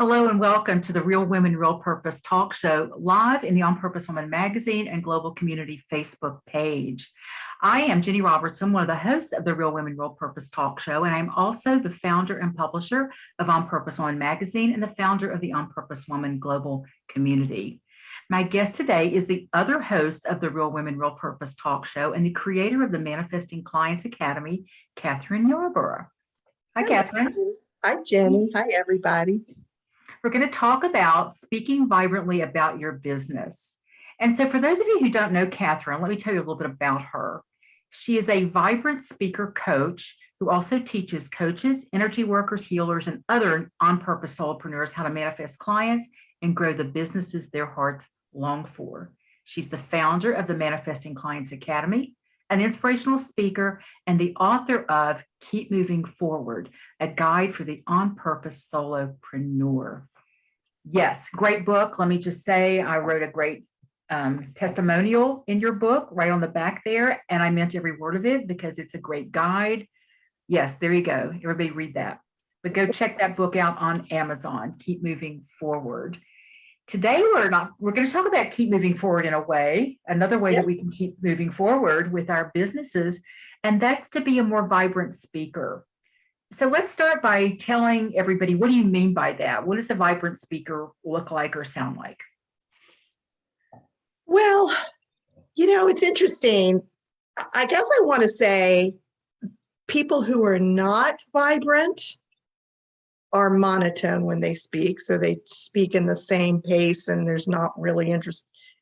Hello and welcome to the Real Women, Real Purpose talk show live in the On Purpose Woman magazine and global community Facebook page. I am Ginny Robertson, one of the hosts of the Real Women, Real Purpose talk show, and I'm also the founder and publisher of On Purpose Woman magazine and the founder of the On Purpose Woman global community. My guest today is the other host of the Real Women, Real Purpose talk show and the creator of the Manifesting Clients Academy, Kathryn Yarborough. Hi, Kathryn. Hi, Jenny. Hi, everybody. We're going to talk about speaking vibrantly about your business. And so for those of you who don't know Kathryn, let me tell you a little bit about her. She is a vibrant speaker coach who also teaches coaches, energy workers, healers, and other on-purpose solopreneurs how to manifest clients and grow the businesses their hearts long for. She's the founder of the Manifesting Clients Academy, an inspirational speaker, and the author of Keep Moving Forward, a guide for the on-purpose solopreneur. Yes, great book. Let me just say, I wrote a great testimonial in your book right on the back there, and I meant every word of it because it's a great guide. Yes, there you go. Everybody read that. But go check that book out on Amazon, Keep Moving Forward. Today, we're going to talk about keep moving forward in a way, another way that we can keep moving forward with our businesses, and that's to be a more vibrant speaker. So let's start by telling everybody, what do you mean by that? What does a vibrant speaker look like or sound like? Well, it's interesting. I guess I want to say people who are not vibrant are monotone when they speak. So they speak in the same pace and there's not really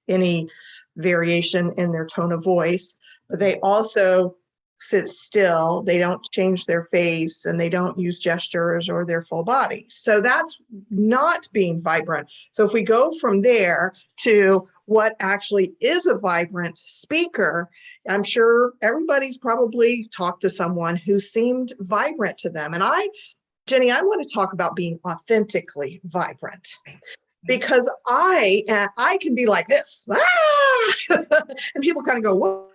any variation in their tone of voice, but they also sit still. They don't change their face and they don't use gestures or their full body. So that's not being vibrant. So if we go from there to what actually is a vibrant speaker, I'm sure everybody's probably talked to someone who seemed vibrant to them. And Jenny, I want to talk about being authentically vibrant because I can be like this, and people kind of go, whoa.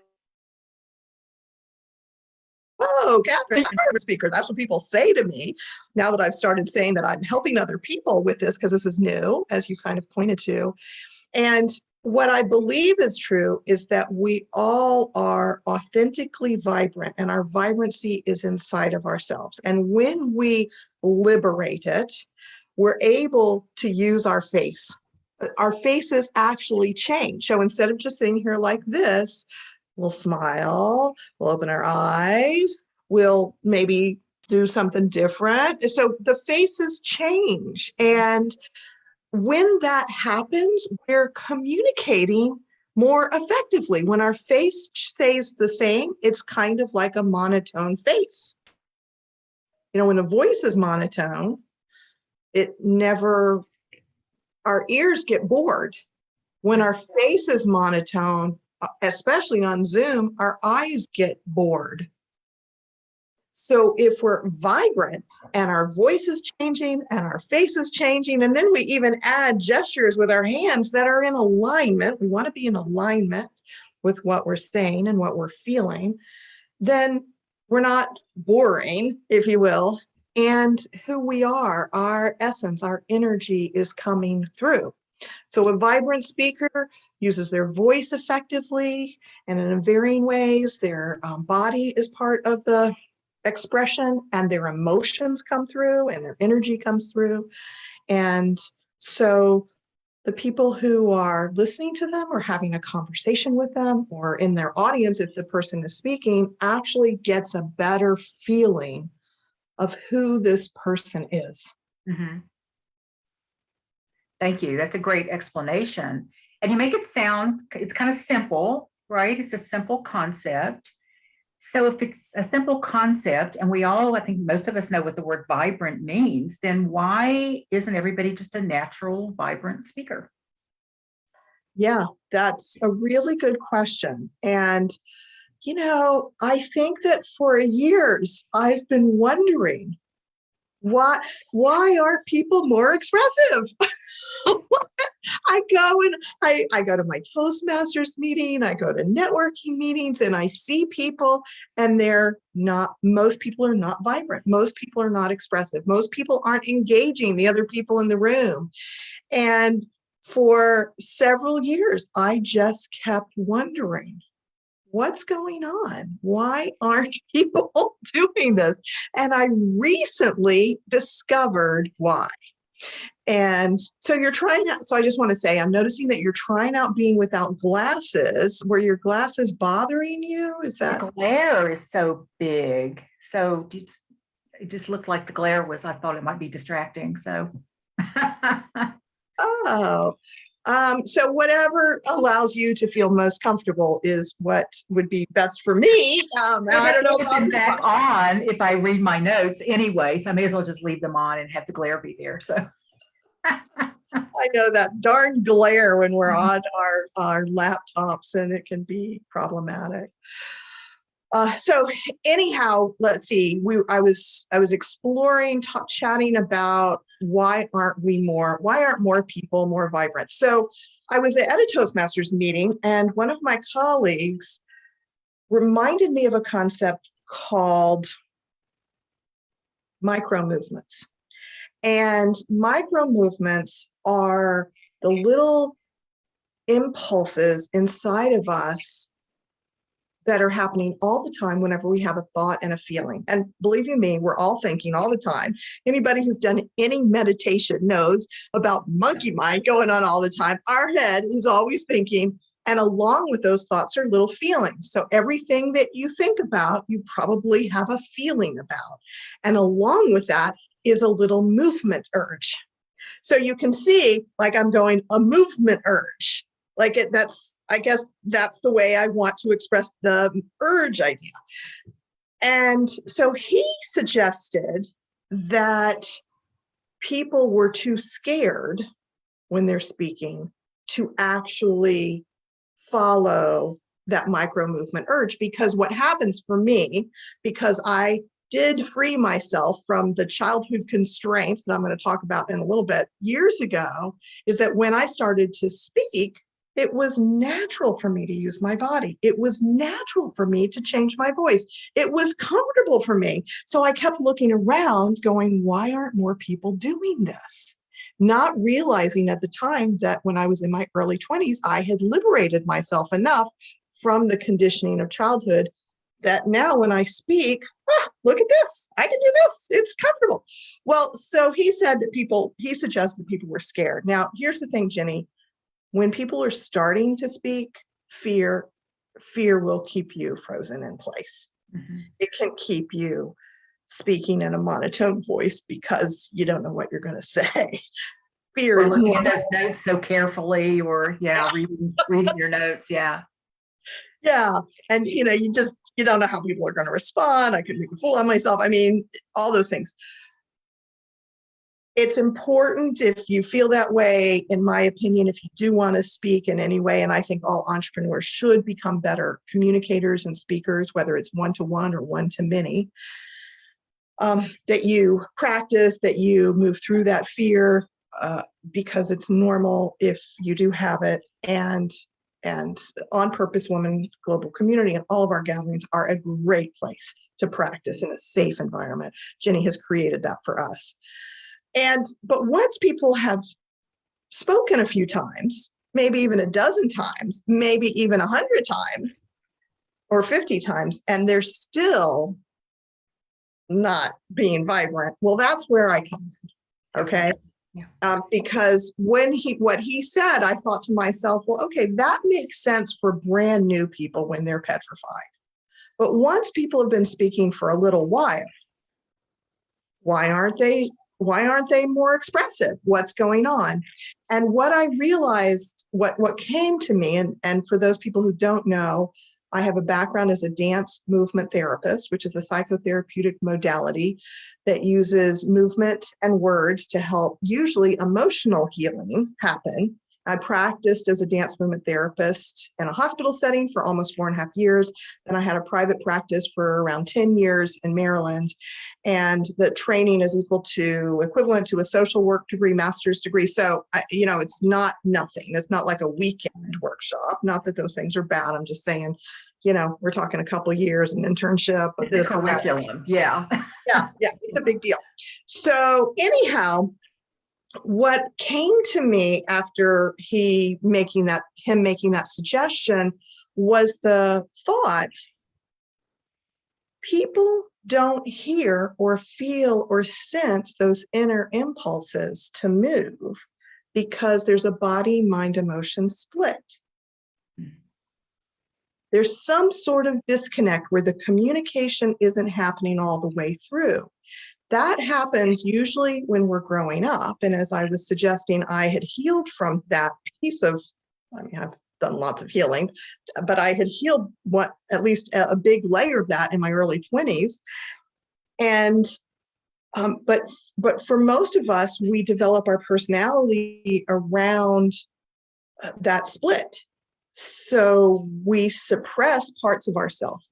Oh, Kathryn, I'm a speaker. That's what people say to me now that I've started saying that I'm helping other people with this because this is new, as you kind of pointed to. And what I believe is true is that we all are authentically vibrant and our vibrancy is inside of ourselves. And when we liberate it, we're able to use our face. Our faces actually change. So instead of just sitting here like this, we'll smile, we'll open our eyes, we'll maybe do something different. So the faces change. And when that happens, we're communicating more effectively. When our face stays the same, it's kind of like a monotone face. When the voice is monotone, our ears get bored. When our face is monotone, especially on Zoom, our eyes get bored. So if we're vibrant and our voice is changing and our face is changing, and then we even add gestures with our hands that are in alignment, we want to be in alignment with what we're saying and what we're feeling, then we're not boring, if you will, and who we are, our essence, our energy is coming through. So a vibrant speaker uses their voice effectively and in varying ways. Their body is part of the expression and their emotions come through and their energy comes through. And so the people who are listening to them or having a conversation with them or in their audience, if the person is speaking, actually gets a better feeling of who this person is. Mm-hmm. Thank you. That's a great explanation. And you make it sound, it's kind of simple, right? It's a simple concept. So if it's a simple concept and I think most of us know what the word vibrant means, then why isn't everybody just a natural, vibrant speaker? Yeah, that's a really good question. And, I think that for years I've been wondering, why aren't people more expressive? I go and I go to my Toastmasters meeting, I go to networking meetings, and I see people, and most people are not vibrant. Most people are not expressive. Most people aren't engaging the other people in the room. And for several years, I just kept wondering, what's going on? Why aren't people doing this? And I recently discovered why. And so you're trying out, so I just want to say, I'm noticing that you're trying out being without glasses. Were your glasses bothering you? Is that? The glare is so big. So it just looked like the glare was, I thought it might be distracting. So. Oh, so whatever allows you to feel most comfortable is what would be best for me. I don't know about back on if I read my notes anyway, so I may as well just leave them on and have the glare be there. So. I know that darn glare when we're on our laptops, and it can be problematic. So anyhow, let's see. I was exploring, chatting about why aren't more people more vibrant? So I was at a Toastmasters meeting, and one of my colleagues reminded me of a concept called micro movements. And micro movements are the little impulses inside of us that are happening all the time whenever we have a thought and a feeling. And believe you me, we're all thinking all the time. Anybody who's done any meditation knows about monkey mind going on all the time. Our head is always thinking, and along with those thoughts are little feelings. So everything that you think about, you probably have a feeling about. And along with that is a little movement urge. So you can see, like, I'm going a movement urge. Like I guess that's the way I want to express the urge idea. And so he suggested that people were too scared when they're speaking to actually follow that micro movement urge, because what happens for me, because I did free myself from the childhood constraints that I'm going to talk about in a little bit years ago, is that when I started to speak, it was natural for me to use my body. It was natural for me to change my voice. It was comfortable for me. So I kept looking around going, why aren't more people doing this? Not realizing at the time that when I was in my early 20s, I had liberated myself enough from the conditioning of childhood that now when I speak, look at this, I can do this, it's comfortable. Well, so he suggested that people were scared. Now, here's the thing, Ginny. When people are starting to speak, fear will keep you frozen in place. Mm-hmm. It can keep you speaking in a monotone voice because you don't know what you're going to say. Fear is looking at those notes so carefully, or reading your notes. Yeah. And you don't know how people are going to respond. I could make a fool of myself. I mean, all those things. It's important, if you feel that way, in my opinion, if you do want to speak in any way, and I think all entrepreneurs should become better communicators and speakers, whether it's one-to-one or one-to-many, that you practice, that you move through that fear, because it's normal if you do have it. And On Purpose Women Global Community and all of our gatherings are a great place to practice in a safe environment. Ginny has created that for us. But once people have spoken a few times, maybe even a dozen times, maybe even 100 times or 50 times, and they're still not being vibrant, well, that's where I come in, okay? Yeah. Because what he said, I thought to myself, well, okay, that makes sense for brand new people when they're petrified. But once people have been speaking for a little while, why aren't they more expressive? What's going on? And what I realized, what came to me, and for those people who don't know, I have a background as a dance movement therapist, which is a psychotherapeutic modality that uses movement and words to help usually emotional healing happen I practiced as a dance movement therapist in a hospital setting for almost 4.5 years. Then I had a private practice for around 10 years in Maryland. And the training is equivalent to a social work degree, master's degree. So, it's not nothing. It's not like a weekend workshop. Not that those things are bad. I'm just saying, we're talking a couple of years, an internship of this and that. Curriculum. Yeah. Yeah, it's a big deal. So anyhow, what came to me after him making that suggestion was the thought, people don't hear or feel or sense those inner impulses to move because there's a body, mind, emotion split. There's some sort of disconnect where the communication isn't happening all the way through. That happens usually when we're growing up. And as I was suggesting, I had healed from that piece of, I've done lots of healing, but I had healed at least a big layer of that in my early 20s. And, but for most of us, we develop our personality around that split. So we suppress parts of ourselves.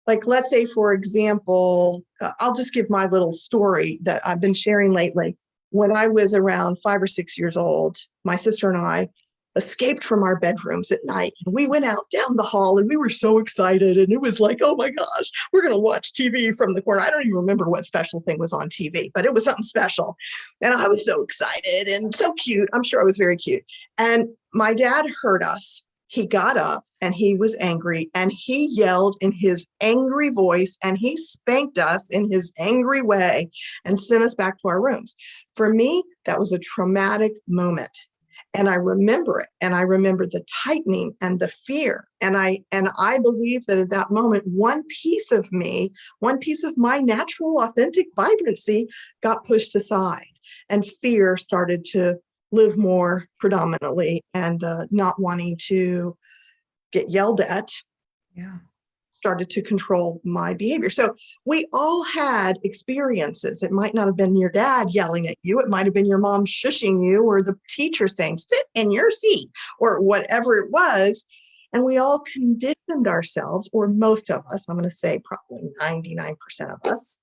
Like, let's say, for example, I'll just give my little story that I've been sharing lately. When I was around 5 or 6 years old, my sister and I escaped from our bedrooms at night. And we went out down the hall and we were so excited. And it was like, oh my gosh, we're going to watch TV from the corner. I don't even remember what special thing was on TV, but it was something special. And I was so excited and so cute. I'm sure I was very cute. And my dad heard us. He got up and he was angry and he yelled in his angry voice and he spanked us in his angry way and sent us back to our rooms. For me, that was a traumatic moment. And I remember it. And I remember the tightening and the fear. And I believe that at that moment, one piece of me, one piece of my natural, authentic vibrancy got pushed aside and fear started to live more predominantly, and not wanting to get yelled at started to control my behavior. So we all had experiences. It might not have been your dad yelling at you. It might have been your mom shushing you, or the teacher saying, sit in your seat, or whatever it was. And we all conditioned ourselves, or most of us, I'm going to say probably 99% of us,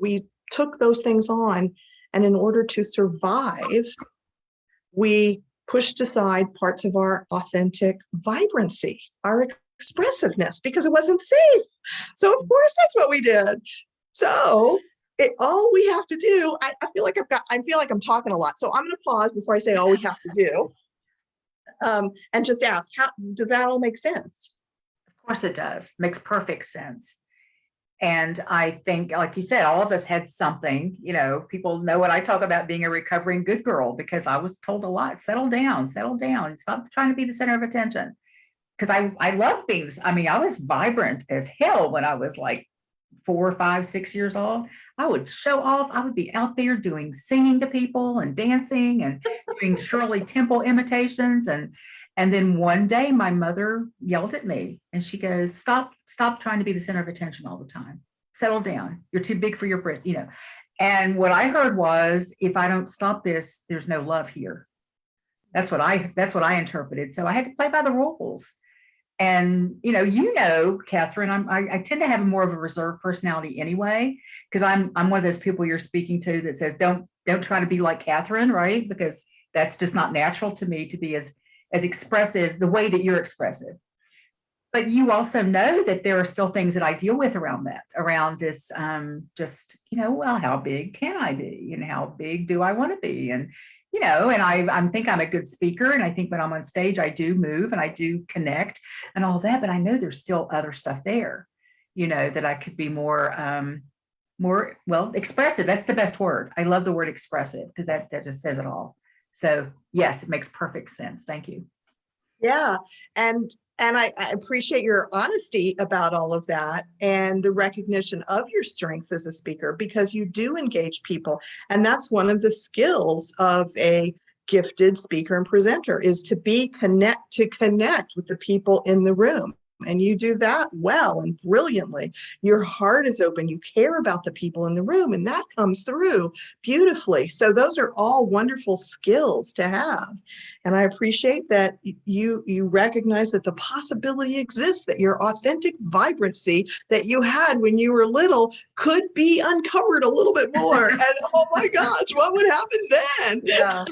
we took those things on. And in order to survive, we pushed aside parts of our authentic vibrancy, our expressiveness, because it wasn't safe. So of course, that's what we did. So all we have to do, I feel like I'm talking a lot. So I'm going to pause before I say all we have to do, and just ask, how does that all make sense? Of course it does. Makes perfect sense. And I think, like you said, all of us had something, people know what I talk about, being a recovering good girl, because I was told a lot, settle down, stop trying to be the center of attention. Because I love being, I was vibrant as hell when I was like 4, 5, 6 years old. I would show off. I would be out there singing to people and dancing and doing Shirley Temple imitations. And then one day my mother yelled at me and she goes, stop trying to be the center of attention all the time. Settle down. You're too big for your britch, And what I heard was, if I don't stop this, there's no love here. That's what I interpreted. So I had to play by the rules. And, Kathryn, I tend to have more of a reserved personality anyway, because I'm one of those people you're speaking to that says, don't try to be like Kathryn, right? Because that's just not natural to me to be as expressive the way that you're expressive. But you also know that there are still things that I deal with around this, well, how big can I be? And how big do I want to be? And, and I think I'm a good speaker. And I think when I'm on stage, I do move and I do connect and all that, but I know there's still other stuff there, that I could be more expressive. That's the best word. I love the word expressive because that just says it all. So yes, it makes perfect sense. Thank you. Yeah. And I appreciate your honesty about all of that and the recognition of your strengths as a speaker, because you do engage people. And that's one of the skills of a gifted speaker and presenter, is to connect with the people in the room. and you do that well and brilliantly. Your heart is open. You care about the people in the room, and that comes through beautifully. So those are all wonderful skills to have. And I appreciate that you recognize that the possibility exists, that your authentic vibrancy that you had when you were little could be uncovered a little bit more. And oh my gosh, what would happen then? Yeah.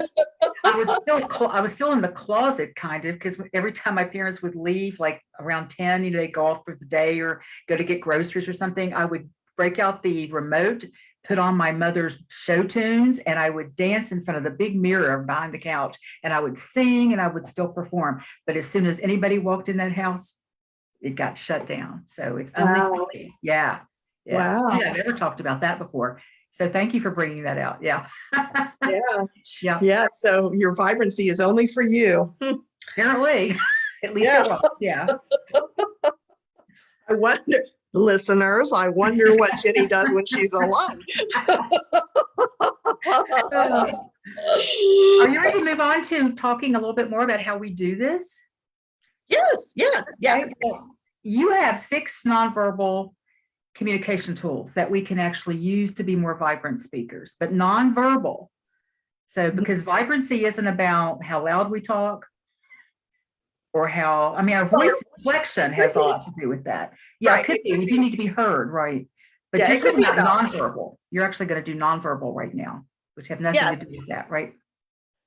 I was still in the closet kind of, because every time my parents would leave, like around 10, they go off for the day or go to get groceries or something, I would break out the remote, put on my mother's show tunes, and I would dance in front of the big mirror behind the couch, and I would sing and I would still perform. But as soon as anybody walked in that house, it got shut down. So it's only Wow. for me. Yeah. Wow. Yeah, I've never talked about that before. So thank you for bringing that out. Yeah. Yeah. So your vibrancy is only for you. Apparently, at least Yeah. it was. Yeah. I wonder, listeners, I wonder what Ginny does when she's alone. Are you ready to move on to talking a little bit more about how we do this? Yes. Okay, so you have 6 nonverbal communication tools that we can actually use to be more vibrant speakers, but nonverbal. So because vibrancy isn't about how loud we talk or how, our voice inflection has a lot to do with that. Yeah, Right, it could be. We do need to be heard, right? But Yeah, just it could be about about nonverbal. You're actually going to do nonverbal right now, which have nothing Yes. to do with that, right?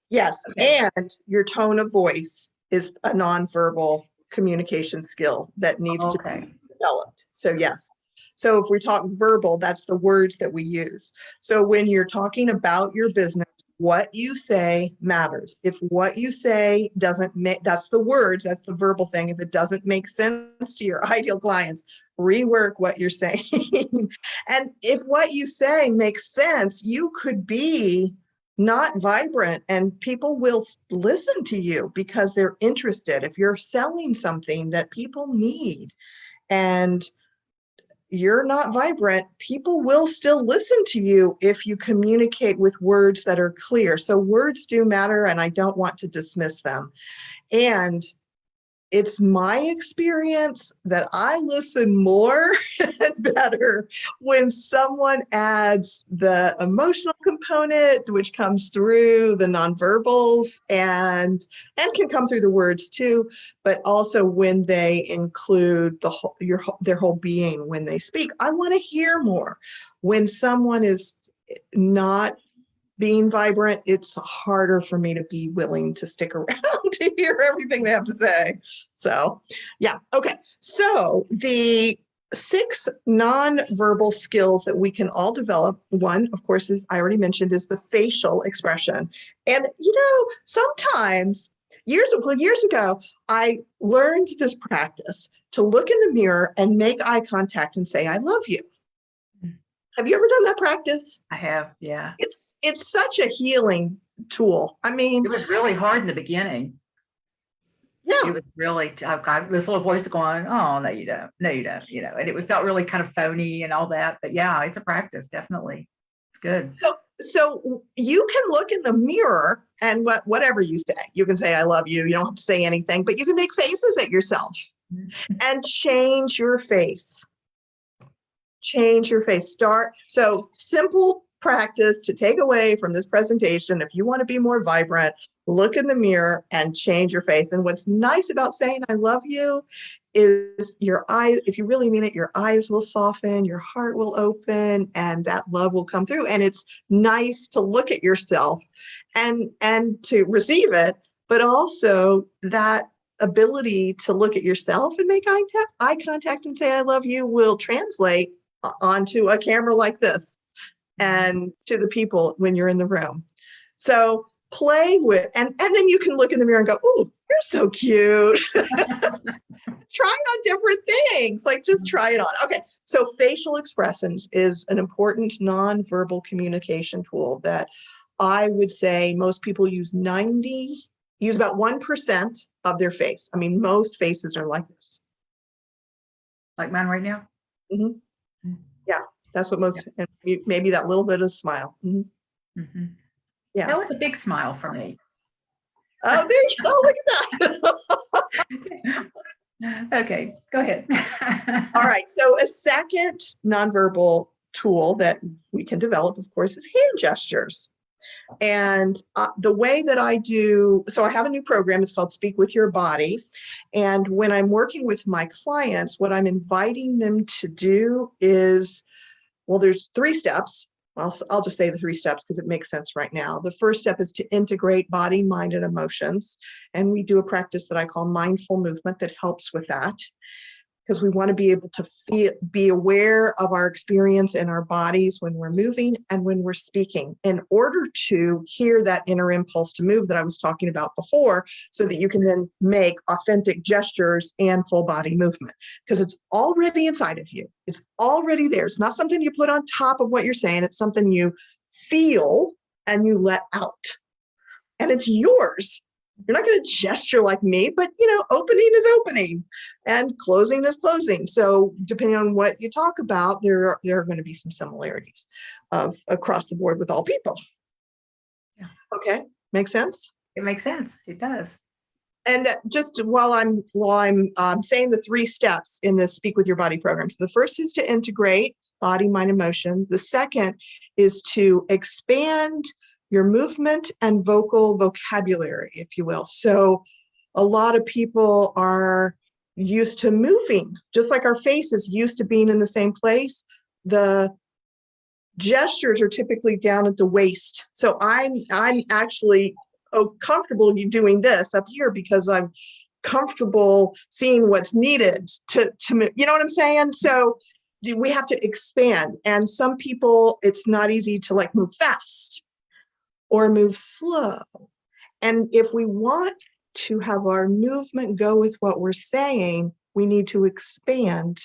Yes. Okay. And your tone of voice is a nonverbal communication skill that needs to be developed. So yes. So if we talk verbal, that's the words that we use. So when you're talking about your business, what you say matters. If what you say doesn't make, that's the words, that's the verbal thing. If it doesn't make sense to your ideal clients, rework what you're saying. And if what you say makes sense, you could be not vibrant and people will listen to you because they're interested. If you're selling something that people need and you're not vibrant, people will still listen to you if you communicate with words that are clear. So words do matter, and I don't want to dismiss them. And it's my experience that I listen more and better when someone adds the emotional component, which comes through the nonverbals and can come through the words too, but also when they include their whole being when they speak. I want to hear more. When someone is not being vibrant, it's harder for me to be willing to stick around to hear everything they have to say. So, yeah. Okay. So the 6 nonverbal skills that we can all develop. One, of course, is I already mentioned, is the facial expression. And, sometimes years ago, I learned this practice to look in the mirror and make eye contact and say, I love you. Have you ever done that practice? I have, yeah. It's such a healing tool. It was really hard in the beginning. Yeah. It was really, I've got this little voice going, oh, no, you don't, and it felt really kind of phony and all that. But yeah, it's a practice, definitely. It's good. So you can look in the mirror and whatever you say, you can say, I love you. You don't have to say anything, but you can make faces at yourself and change your face. Change your face. So simple practice to take away from this presentation. If you want to be more vibrant, look in the mirror and change your face. And what's nice about saying I love you is your eyes, if you really mean it, your eyes will soften, your heart will open, and that love will come through. And it's nice to look at yourself and to receive it, but also that ability to look at yourself and make eye contact and say I love you will translate onto a camera like this and to the people when you're in the room. So play with, and then you can look in the mirror and go, oh, you're so cute. Try on different things, like just try it on. Okay, so facial expressions is an important nonverbal communication tool that I would say most people use about 1% of their face. Most faces are like this. Like mine right now? Mm-hmm. Yeah, that's what most, and maybe that little bit of smile. Mm-hmm. Mm-hmm. Yeah. That was a big smile for me. Oh, there you go. Look at that. Okay, go ahead. All right. So a second nonverbal tool that we can develop, of course, is hand gestures. And the way that I do, so I have a new program, it's called Speak with Your Body. And when I'm working with my clients, what I'm inviting them to do is, well, there's 3 steps. I'll just say the 3 steps because it makes sense right now. The first step is to integrate body, mind, and emotions. And we do a practice that I call mindful movement that helps with that, because we want to be able to be aware of our experience in our bodies when we're moving and when we're speaking, in order to hear that inner impulse to move that I was talking about before, so that you can then make authentic gestures and full body movement, because it's already inside of you. It's already there. It's not something you put on top of what you're saying. It's something you feel and you let out, and it's yours. You're not going to gesture like me, but opening is opening and closing is closing. So depending on what you talk about, there are going to be some similarities across the board with all people. Yeah. Okay, makes sense? It makes sense. It does. And just while I'm saying the 3 steps in the Speak with Your Body program. So the first is to integrate body, mind, emotion. The second is to expand your movement and vocal vocabulary, if you will. So a lot of people are used to moving, just like our face is used to being in the same place. The gestures are typically down at the waist. So I'm actually comfortable doing this up here because I'm comfortable seeing what's needed to move. You know what I'm saying? So we have to expand. And some people, it's not easy to move fast or move slow. And if we want to have our movement go with what we're saying, we need to expand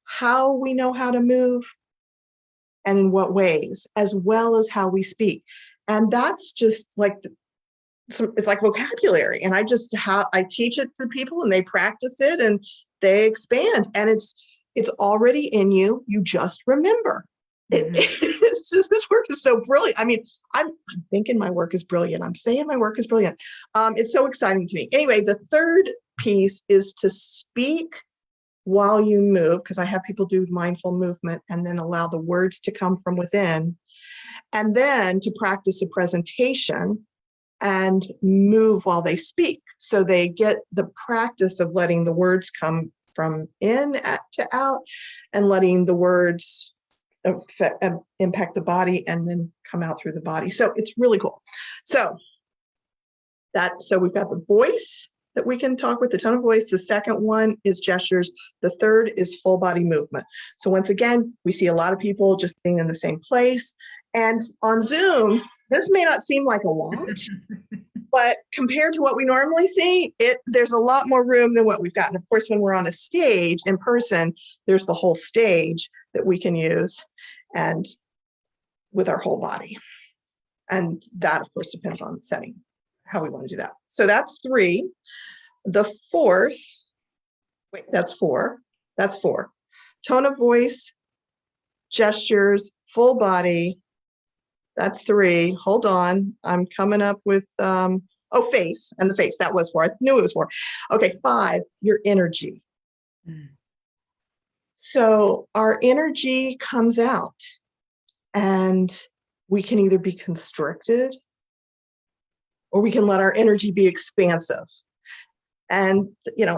how we know how to move and in what ways, as well as how we speak. And that's just it's like vocabulary. And I teach it to people and they practice it and they expand, and it's already in you. You just remember. It's just, this work is so brilliant. I mean, I'm thinking my work is brilliant. I'm saying my work is brilliant. It's so exciting to me. Anyway, the third piece is to speak while you move, because I have people do mindful movement and then allow the words to come from within, and then to practice a presentation and move while they speak. So they get the practice of letting the words come from in to out and letting the words impact the body and then come out through the body. So it's really cool. So we've got the voice that we can talk with, the tone of voice. The second one is gestures. The third is full body movement. So once again, we see a lot of people just being in the same place. And on Zoom, this may not seem like a lot, but compared to what we normally see, there's a lot more room than what we've got. And of course, when we're on a stage in person, there's the whole stage that we can use, and with our whole body. And that, of course, depends on the setting, how we want to do that. So that's 3. The fourth, that's 4. That's 4. Tone of voice, gestures, full body. That's 3. Hold on. I'm coming up with, face. And the face, that was 4. I knew it was 4. Okay, 5, your energy. So our energy comes out, and we can either be constricted or we can let our energy be expansive. And,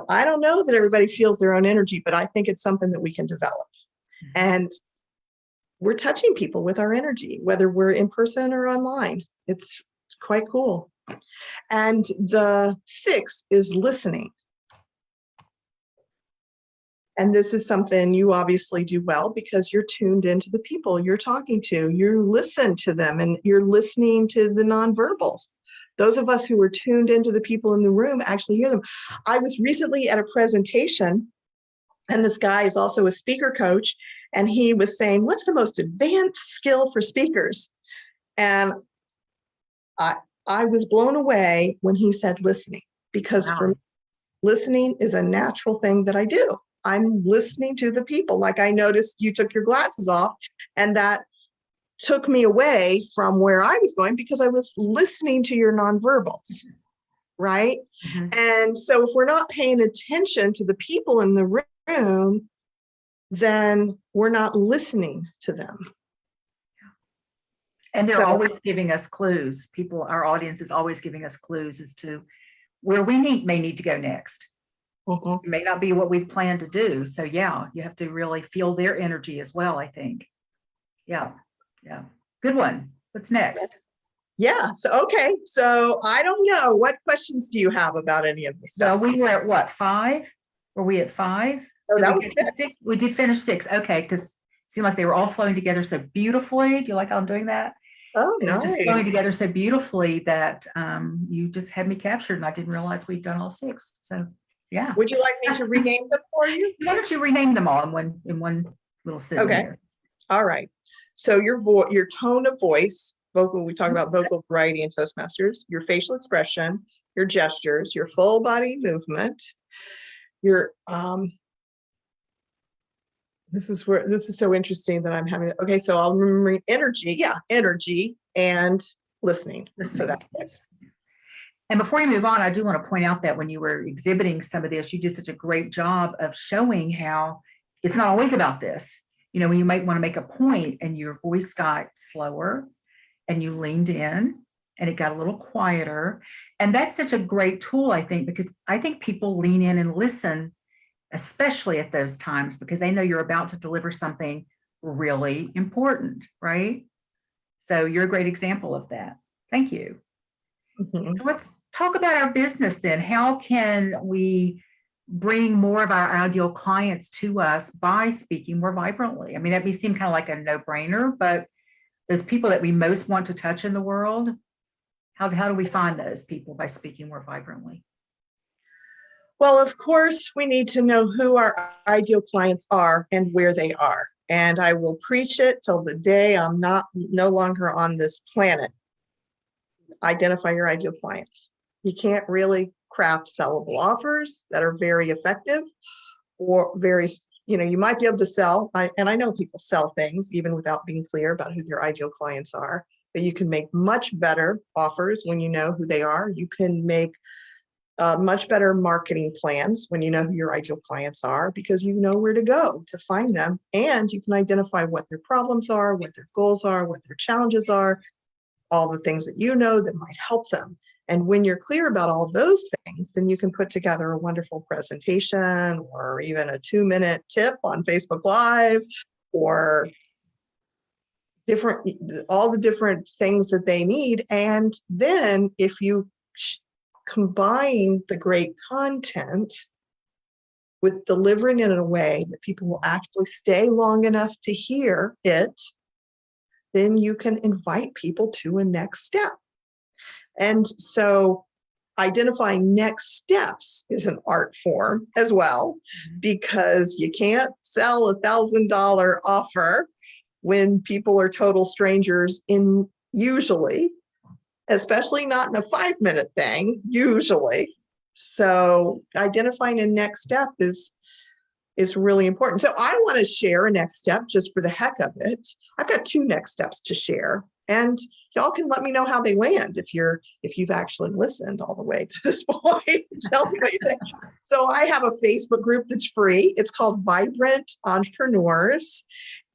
I don't know that everybody feels their own energy, but I think it's something that we can develop. And we're touching people with our energy, whether we're in person or online. It's quite cool. And the 6 is listening. And this is something you obviously do well because you're tuned into the people you're talking to. You listen to them and you're listening to the nonverbals. Those of us who are tuned into the people in the room actually hear them. I was recently at a presentation, and this guy is also a speaker coach, and he was saying, what's the most advanced skill for speakers? And I was blown away when he said listening, because for me, listening is a natural thing that I do. I'm listening to the people. Like, I noticed you took your glasses off, and that took me away from where I was going because I was listening to your nonverbals. right? Mhm. And so if we're not paying attention to the people in the room, then we're not listening to them. And they're So, always giving us clues. People, our audience is always giving us clues as to where we may need to go next. mhm. It may not be what we planned to do. So yeah, you have to really feel their energy as well, I think. Yeah. Yeah. Good one. What's next? Yeah. So, okay. So I don't know. What questions do you have about any of this Well, stuff? we were at what, 5? Were we at 5? Oh, Did that we was get to 6. We did finish 6. Okay, because it seemed like they were all flowing together so beautifully. Do you like how I'm doing that? Oh, They were just flowing nice. together so beautifully that you just had me captured, and I didn't realize we'd done all 6. So yeah. Would you like me to rename them for you? Why don't you rename them all in one little sitting Okay. here? All right. So your tone of voice, vocal, we talk about vocal variety in Toastmasters, your facial expression, your gestures, your full body movement, your this is so interesting that I'm having. Okay, so I'll remember energy. Yeah, energy and listening. So Listening. that's And before you move on, I do want to point out that when you were exhibiting some of this, you did such a great job of showing how it's not always about this. You know, when you might want to make a point and your voice got slower and you leaned in and it got a little quieter. And that's such a great tool, I think, because I think people lean in and listen, especially at those times, because they know you're about to deliver something really important, right? So you're a great example of that. Thank you. mhm. So let's talk about our business then. How can we bring more of our ideal clients to us by speaking more vibrantly? I mean, that may seem kind of like a no-brainer, but those people that we most want to touch in the world, how do we find those people by speaking more vibrantly? Well, of course, we need to know who our ideal clients are and where they are. And I will preach it till the day I'm no longer on this planet. Identify your ideal clients. You can't really craft sellable offers that are very effective or very, you might be able to sell, and I know people sell things even without being clear about who their ideal clients are, but you can make much better offers when you know who they are. You can make much better marketing plans when you know who your ideal clients are, because you know where to go to find them, and you can identify what their problems are, what their goals are, what their challenges are, all the things that you know that might help them. And when you're clear about all those things, then you can put together a wonderful presentation or even a 2-minute tip on Facebook Live, or all the different things that they need. And then if you combine the great content with delivering it in a way that people will actually stay long enough to hear it, then you can invite people to a next step. And so identifying next steps is an art form as well, because you can't sell $1,000 offer when people are total strangers usually, especially not in a 5-minute thing, usually. So identifying a next step is really important. So I want to share a next step just for the heck of it. I've got 2 next steps to share, and y'all can let me know how they land if you've actually listened all the way to this point. Tell me what you think. So I have a Facebook group that's free. It's called Vibrant Entrepreneurs,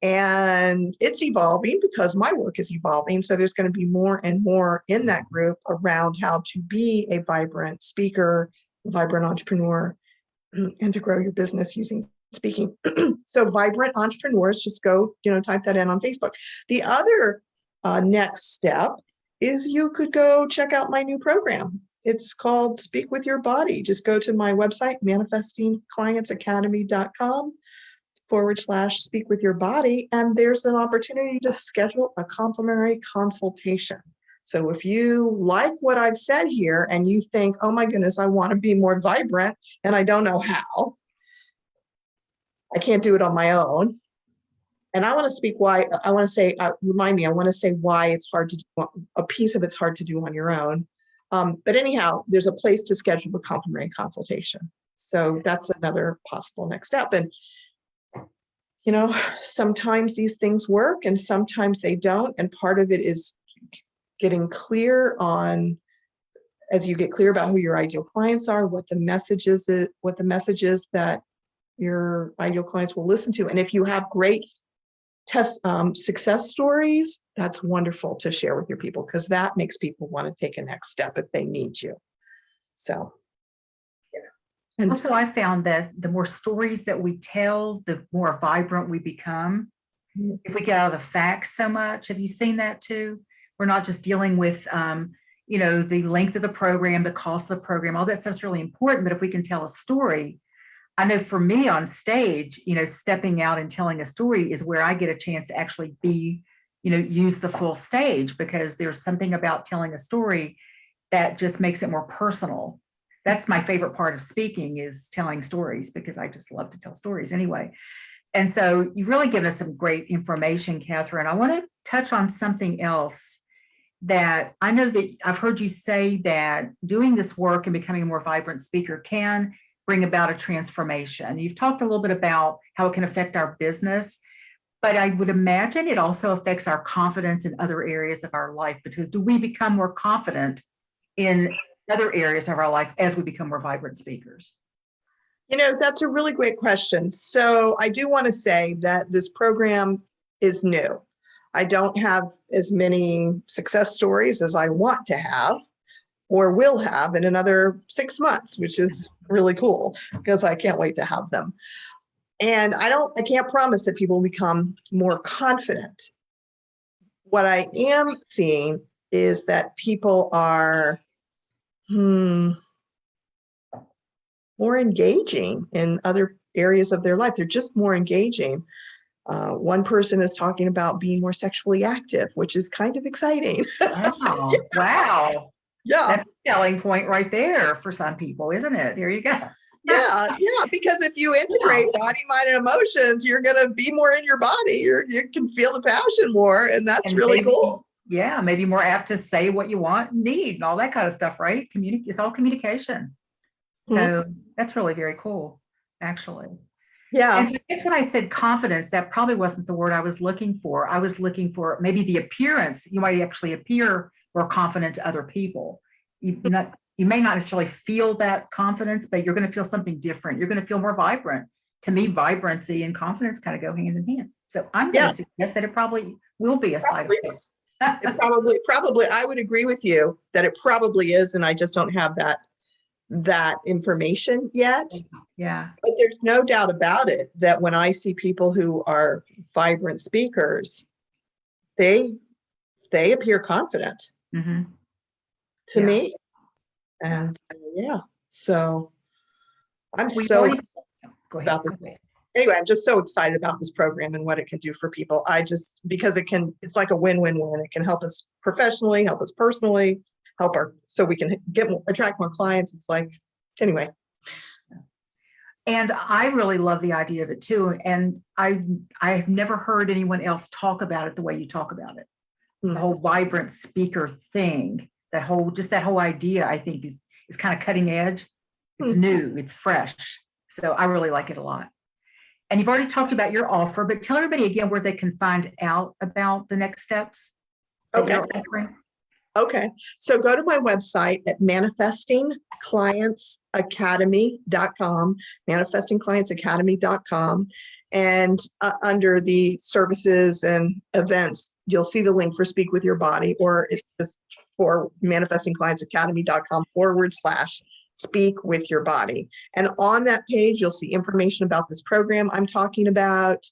and it's evolving because my work is evolving. So there's going to be more and more in that group around how to be a vibrant speaker, vibrant entrepreneur, and to grow your business using speaking. So Vibrant Entrepreneurs, just go, type that in on Facebook. The other next step is you could go check out my new program. It's called Speak with Your Body. Just go to my website, manifestingclientsacademy.com/speak with your body. And there's an opportunity to schedule a complimentary consultation. So if you like what I've said here and you think, oh my goodness, I want to be more vibrant and I don't know how, I can't do it on my own. And I want to speak why, I want to say, remind me, I want to say why it's hard to do, a piece of it's hard to do on your own. But anyhow, there's a place to schedule a complimentary consultation. So that's another possible next step. And, sometimes these things work and sometimes they don't. And part of it is getting clear on as you get clear about who your ideal clients are, what the message is that your ideal clients will listen to. And if you have great success stories, that's wonderful to share with your people, because that makes people want to take a next step if they need you. So, yeah. And Also, I found that the more stories that we tell, the more vibrant we become. If we get out of the facts so much, have you seen that too? We're not just dealing with, the length of the program, the cost of the program, all that stuff's really important. But if we can tell a story, I know for me on stage, stepping out and telling a story is where I get a chance to actually be, use the full stage, because there's something about telling a story that just makes it more personal. That's my favorite part of speaking, is telling stories, because I just love to tell stories anyway. And so you've really given us some great information, Kathryn. I want to touch on something else that I know that I've heard you say, that doing this work and becoming a more vibrant speaker can bring about a transformation. You've talked a little bit about how it can affect our business, but I would imagine it also affects our confidence in other areas of our life, because do we become more confident in other areas of our life as we become more vibrant speakers? That's a really great question. So I do want to say that this program is new. I don't have as many success stories as I want to have or will have in another 6 months, which is really cool, because I can't wait to have them. And I can't promise that people become more confident. What I am seeing is that people are more engaging in other areas of their life. They're just more engaging. One person is talking about being more sexually active, which is kind of exciting. Wow. Wow. Yeah. That's a selling point right there for some people, isn't it? There you go. Yeah, because if you integrate body, mind, and emotions, you're going to be more in your body. You can feel the passion more, and that's And really maybe, cool. Yeah, maybe more apt to say what you want and need and all that kind of stuff, right? It's all communication. So that's really very cool, actually. Yeah. And so I guess when I said confidence, that probably wasn't the word I was looking for. I was looking for maybe the appearance. You might actually appear more confident to other people. You may not necessarily feel that confidence, but you're going to feel something different. You're going to feel more vibrant. To me, vibrancy and confidence kind of go hand in hand. So I'm going to suggest that it probably will be a side effect. It probably, I would agree with you that it probably is, and I just don't have that information yet. Yeah. But there's no doubt about it that when I see people who are vibrant speakers, they appear confident to me. And so I'm so excited about this. Anyway, I'm just so excited about this program and what it can do for people. Because it's like a win-win-win. It can help us professionally, help us personally, so we can attract more clients. It's like, anyway. And I really love the idea of it too. And I've never heard anyone else talk about it the way you talk about it. The whole vibrant speaker thing, that whole idea, I think is kind of cutting edge. It's new, it's fresh. So I really like it a lot. And you've already talked about your offer, but tell everybody again where they can find out about the next steps. Okay. So go to my website at manifestingclientsacademy.com, manifestingclientsacademy.com. And under the services and events, you'll see the link for Speak With Your Body, or it's just for manifestingclientsacademy.com/Speak With Your Body. And on that page, you'll see information about this program I'm talking about.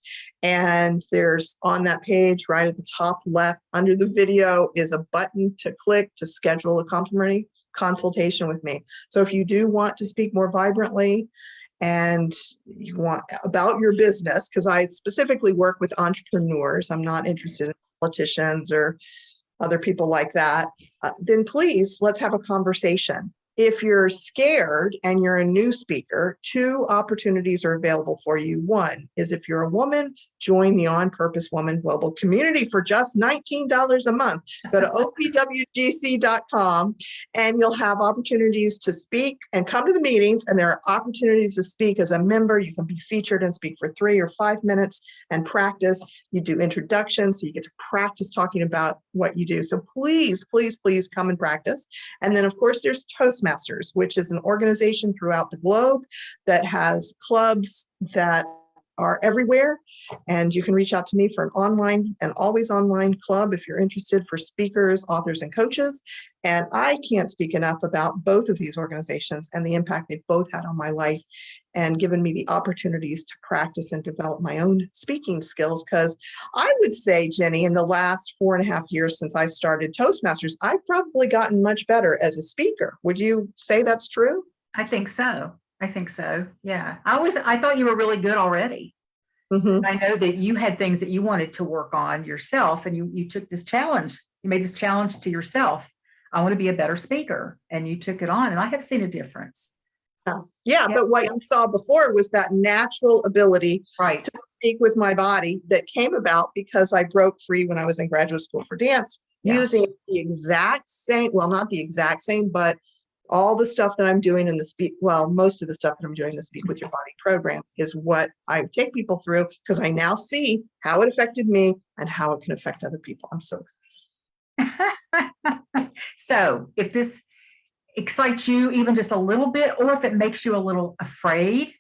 And there's on that page, right at the top left under the video, is a button to click to schedule a complimentary consultation with me. So if you do want to speak more vibrantly and you want about your business, because I specifically work with entrepreneurs, I'm not interested in politicians or other people like that, then please, let's have a conversation. If you're scared and you're a new speaker, 2 opportunities are available for you. One is if you're a woman, join the On Purpose Woman Global Community for just $19 a month. Go to opwgc.com and you'll have opportunities to speak and come to the meetings. And there are opportunities to speak as a member. You can be featured and speak for 3 or 5 minutes and practice. You do introductions, so you get to practice talking about what you do. So please, please, please come and practice. And then, of course, there's Toastmasters, which is an organization throughout the globe that has clubs that are everywhere. And you can reach out to me for an online and always online club if you're interested, for speakers, authors, and coaches. And I can't speak enough about both of these organizations and the impact they've both had on my life and given me the opportunities to practice and develop my own speaking skills. Because I would say, Ginny, in the last 4.5 years since I started Toastmasters, I've probably gotten much better as a speaker. Would you say that's true? I think so. I think so. Yeah. I thought you were really good already. Mm-hmm. I know that you had things that you wanted to work on yourself, and you took this challenge. You made this challenge to yourself. I want to be a better speaker, and you took it on, and I have seen a difference. Yeah, but what you saw before was that natural ability Right. to speak with my body that came about because I broke free when I was in graduate school for dance, using the exact same, well, not the exact same, but all the stuff that I'm doing in the most of the stuff that I'm doing in the Speak With Your Body program is what I take people through, because I now see how it affected me and how it can affect other people. I'm so excited. So if this excites you even just a little bit, or if it makes you a little afraid,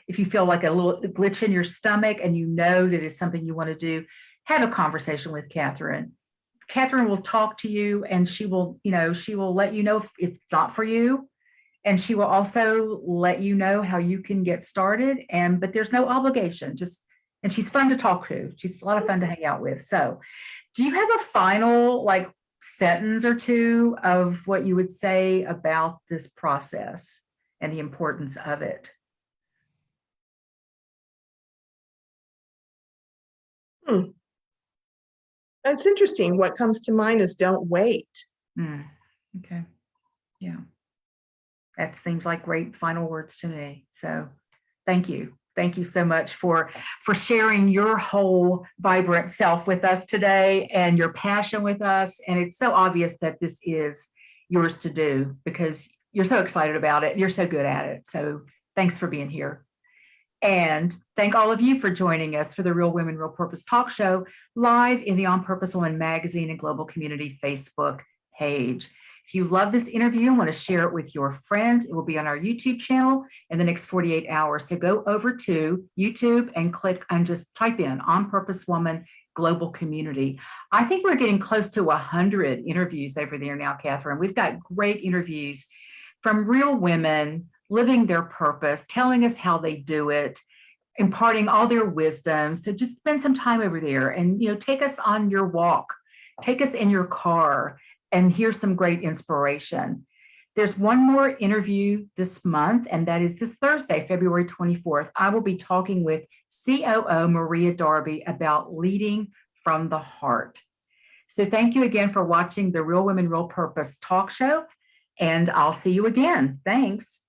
if you feel like a little glitch in your stomach and you know that it's something you want to do, have a conversation with Kathryn. Kathryn will talk to you, and she will let you know if it's not for you. And she will also let you know how you can get started. But there's no obligation, and she's fun to talk to. She's a lot of fun to hang out with. So do you have a final sentence or two of what you would say about this process and the importance of it? It's interesting. What comes to mind is don't wait. Okay. Yeah. That seems like great final words to me. So thank you. Thank you so much for sharing your whole vibrant self with us today and your passion with us. And it's so obvious that this is yours to do because you're so excited about it. You're so good at it. So thanks for being here. And thank all of you for joining us for the Real Women, Real Purpose talk show live in the On Purpose Woman magazine and global community Facebook page. If you love this interview and want to share it with your friends, it will be on our YouTube channel in the next 48 hours. So go over to YouTube and click and just type in On Purpose Woman Global Community. I think we're getting close to 100 interviews over there now, Kathryn. We've got great interviews from real women living their purpose, telling us how they do it, imparting all their wisdom. So just spend some time over there and, take us on your walk, take us in your car, and here's some great inspiration. There's one more interview this month, and that is this Thursday, February 24th. I will be talking with COO Maria Darby about leading from the heart. So thank you again for watching the Real Women, Real Purpose talk show, and I'll see you again. Thanks.